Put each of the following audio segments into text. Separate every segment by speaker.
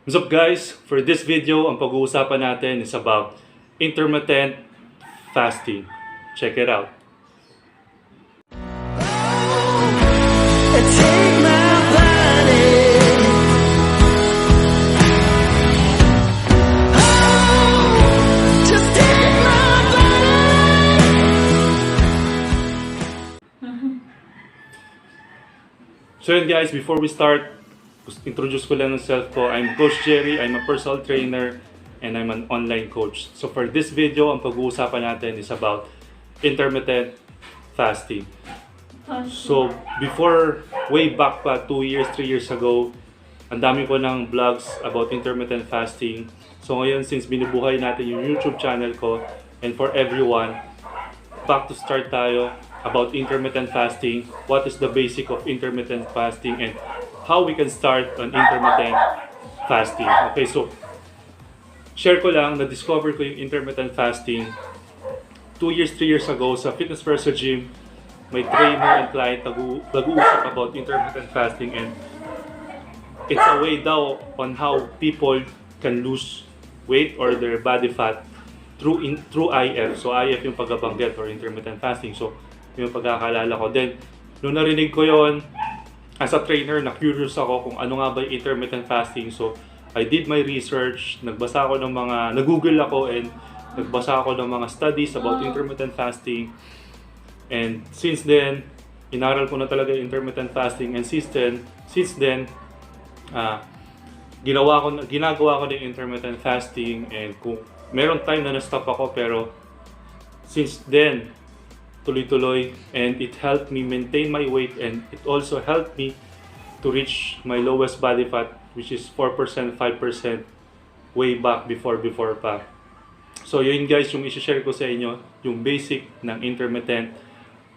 Speaker 1: What's up guys? For this video, ang pag-uusapan natin is about intermittent fasting. Check it out.
Speaker 2: Take my body. Oh, just take my body.
Speaker 1: So yun guys, before we start, introduce ko lang ng self ko. I'm Coach Jerry, I'm a personal trainer, and I'm an online coach. So for this video, ang pag-uusapan natin is about intermittent fasting. So before, way back pa, 2 years, 3 years ago, ang dami ko ng vlogs about intermittent fasting. So ngayon, since binubuhay natin yung YouTube channel ko, and for everyone, back to start tayo about intermittent fasting, what is the basic of intermittent fasting, and how we can start on intermittent fasting. Okay, so share ko lang, na-discover ko yung intermittent fasting 2 years, 3 years ago sa Fitness First sa gym. May trainer and client nag-uusap about intermittent fasting, and it's a way daw on how people can lose weight or their body fat through IF. So IF yung pagbabanggit or intermittent fasting. So yung pagkakalala ko. Then nung narinig ko yon, as a trainer, na-curious ako kung ano nga ba yung intermittent fasting. So I did my research, nagbasa ako ng mga, nag-google ako and nagbasa ako ng mga studies about intermittent fasting. And since then, inaral ko na talaga yung intermittent fasting, and since then, ginagawa ko ng intermittent fasting, and kung meron time na na-stop ako, pero since then, tuloy-tuloy, and it helped me maintain my weight, and it also helped me to reach my lowest body fat, which is 4%, 5% way back before pa. So yun guys, yung i-share ko sa inyo, yung basic ng intermittent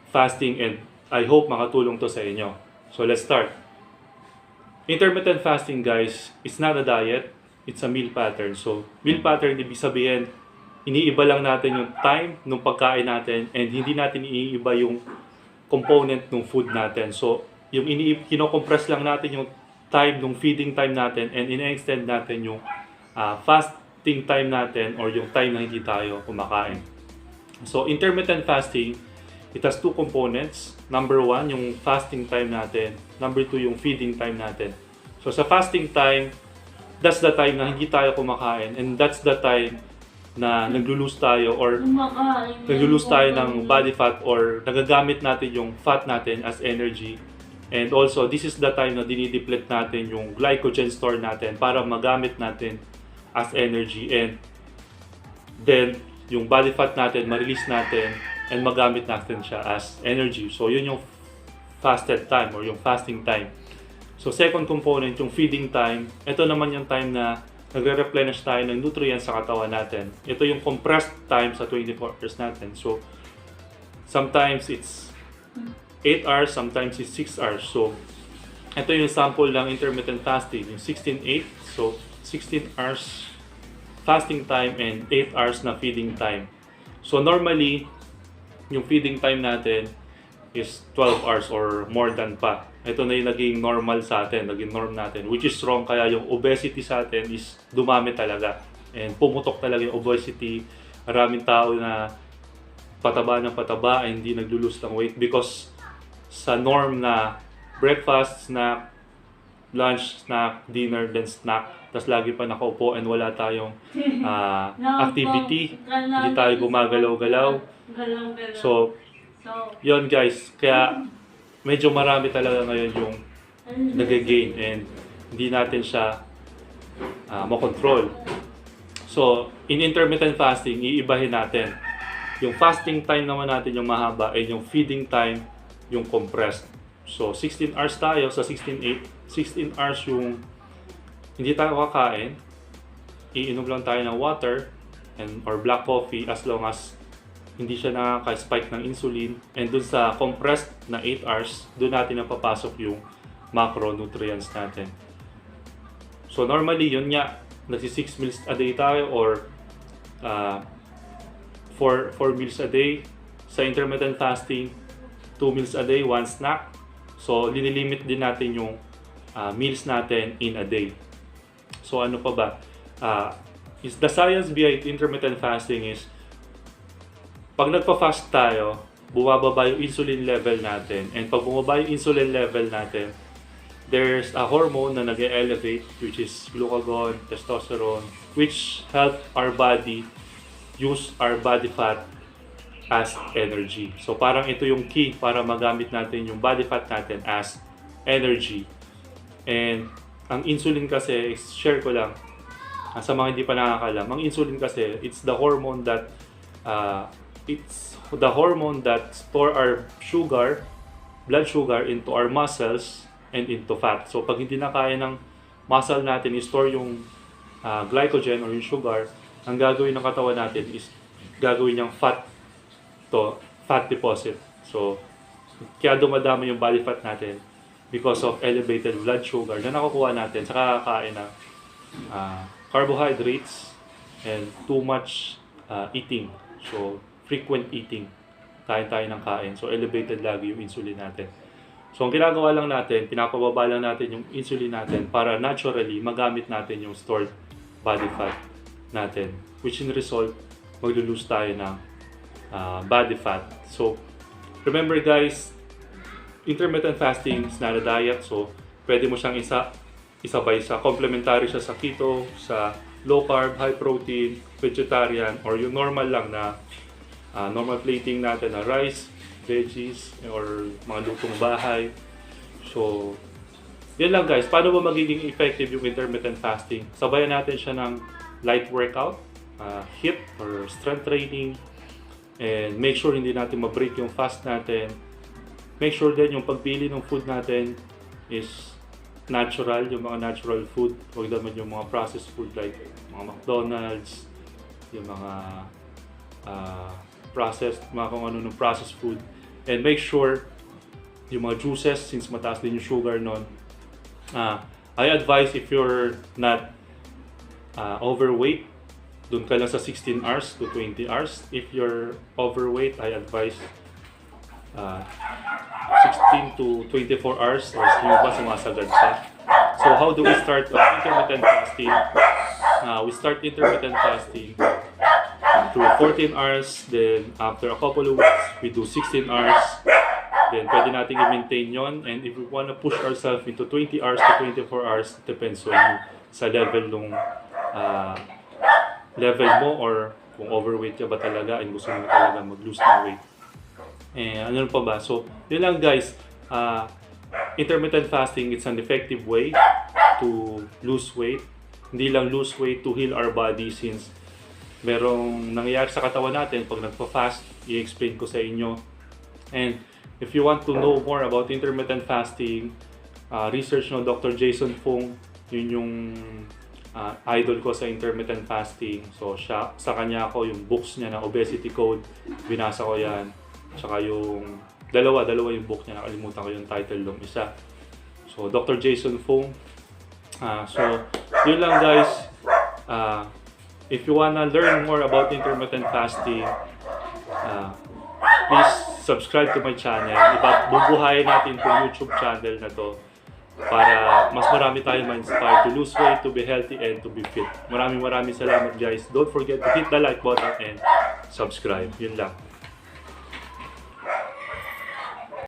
Speaker 1: fasting, and I hope makatulong to sa inyo. So let's start. Intermittent fasting guys, it's not a diet, it's a meal pattern. So meal pattern, ibig sabihin, iniiba lang natin yung time ng pagkain natin, and hindi natin iniiba yung component ng food natin. So yung kinocompress lang natin yung time ng feeding time natin, and ina-extend natin yung fasting time natin, or yung time na hindi tayo kumakain. So intermittent fasting, it has two components. Number 1, yung fasting time natin. Number 2, yung feeding time natin. So sa fasting time, that's the time na hindi tayo kumakain, and that's the time na naglo-lose tayo, or naglo-lose tayo ng body fat, or nagagamit natin yung fat natin as energy. And also, this is the time na dinideplete natin yung glycogen store natin para magamit natin as energy, and then yung body fat natin, ma-release natin and magamit natin siya as energy. So yun yung fasted time or yung fasting time. So second component, yung feeding time. Ito naman yung time na nagre-replenish tayo ng nutrients sa katawan natin. Ito yung compressed time sa 24 hours natin. So sometimes it's 8 hours, sometimes it's 6 hours. So ito yung sample ng intermittent fasting, yung 16-8. So 16 hours fasting time and 8 hours na feeding time. So normally, yung feeding time natin is 12 hours or more than pa. Ito na yung naging normal sa atin, naging norm natin, which is wrong. Kaya yung obesity sa atin is dumami talaga. And pumutok talaga yung obesity. Maraming tao na pataba ng pataba ay hindi naglo-lose ng weight because sa norm na breakfast, snack, lunch, snack, dinner, then snack, tas lagi pa nakaupo and wala tayong activity, hindi tayo gumagalaw-galaw. So, yun guys, kaya medyo marami talaga ngayon yung nag-gain, and hindi natin siya makontrol. So, in intermittent fasting, iibahin natin. Yung fasting time naman natin yung mahaba, and yung feeding time yung compressed. So, 16 hours tayo sa 16-8. 16 hours yung hindi tayo kakain. Iinom lang tayo ng water or black coffee as long as hindi siya nakaka-spike ng insulin. And dun sa compressed na 8 hours, dun natin napapasok yung macronutrients natin. So normally, yun nga, nagsi 6 meals a day tayo, or 4 meals a day. Sa intermittent fasting, 2 meals a day, 1 snack. So linilimit din natin yung meals natin in a day. So ano pa ba? Is the science behind intermittent fasting is pag nagpa-fast tayo, bumababa yung insulin level natin. And pag bumaba yung insulin level natin, there's a hormone na nag-elevate, which is glucagon, testosterone, which help our body use our body fat as energy. So parang ito yung key para magamit natin yung body fat natin as energy. And ang insulin kasi, share ko lang, sa mga hindi pa nakakalam, ang insulin kasi, it's the hormone that store our sugar, blood sugar into our muscles and into fat. So pag hindi na kaya ng muscle natin i-store yung glycogen or yung sugar, ang gagawin ng katawan natin is gagawin niyang fat deposit. So kaya dumadami yung body fat natin because of elevated blood sugar na nakukuha natin sa kakakain ng carbohydrates and too much eating. So frequent eating, kain tayo ng kain. So elevated lagi yung insulin natin. So ang ginagawa lang natin, pinapababa lang natin yung insulin natin para naturally magamit natin yung stored body fat natin. Which in result, maglo-lose tayo ng body fat. So remember guys, intermittent fasting is not a diet. So pwede mo siyang isabay sa complementary siya sa keto, sa low carb, high protein, vegetarian, or yung normal lang na normal plating natin na rice, veggies, or mga lutong bahay. So, yan lang guys. Paano ba magiging effective yung intermittent fasting? Sabayan natin siya ng light workout, HIIT or strength training, and make sure hindi natin ma-break yung fast natin. Make sure din yung pagpili ng food natin is natural, yung mga natural food. Huwag naman yung mga processed food like mga McDonald's, yung mga mga kung ano ng processed food. And make sure yung mga juices, since mataas din yung sugar nun. I advise if you're not overweight, dun ka lang sa 16 hours to 20 hours. If you're overweight, I advise 16 to 24 hours or yung ba sumasagad pa. So how do we start intermittent fasting? We start intermittent fasting through 14 hours, then after a couple of weeks, we do 16 hours. Then pwede natin i-maintain yon. And if we want to push ourselves into 20 hours to 24 hours, it depends on you sa level nung level mo or kung overweight ka ba talaga and gusto mo talaga mag-lose ng weight. Ano pa ba? So, yun lang guys. Intermittent fasting, it's an effective way to lose weight. Hindi lang lose weight, to heal our body since merong nangyayari sa katawan natin pag nagpa-fast, i-explain ko sa inyo. And if you want to know more about intermittent fasting, research no Dr. Jason Fung, yun yung idol ko sa intermittent fasting. So sa kanya ako, yung books niya na Obesity Code, binasa ko yan. Tsaka yung dalawa yung book niya, nakalimutan ko yung title ng isa. So Dr. Jason Fung. So yun lang guys. If you wanna learn more about intermittent fasting, please subscribe to my channel. Bubuhayin natin itong YouTube channel na to para mas marami tayong ma-inspire to lose weight, to be healthy, and to be fit. Maraming salamat guys. Don't forget to hit the like button and subscribe. Yun lang.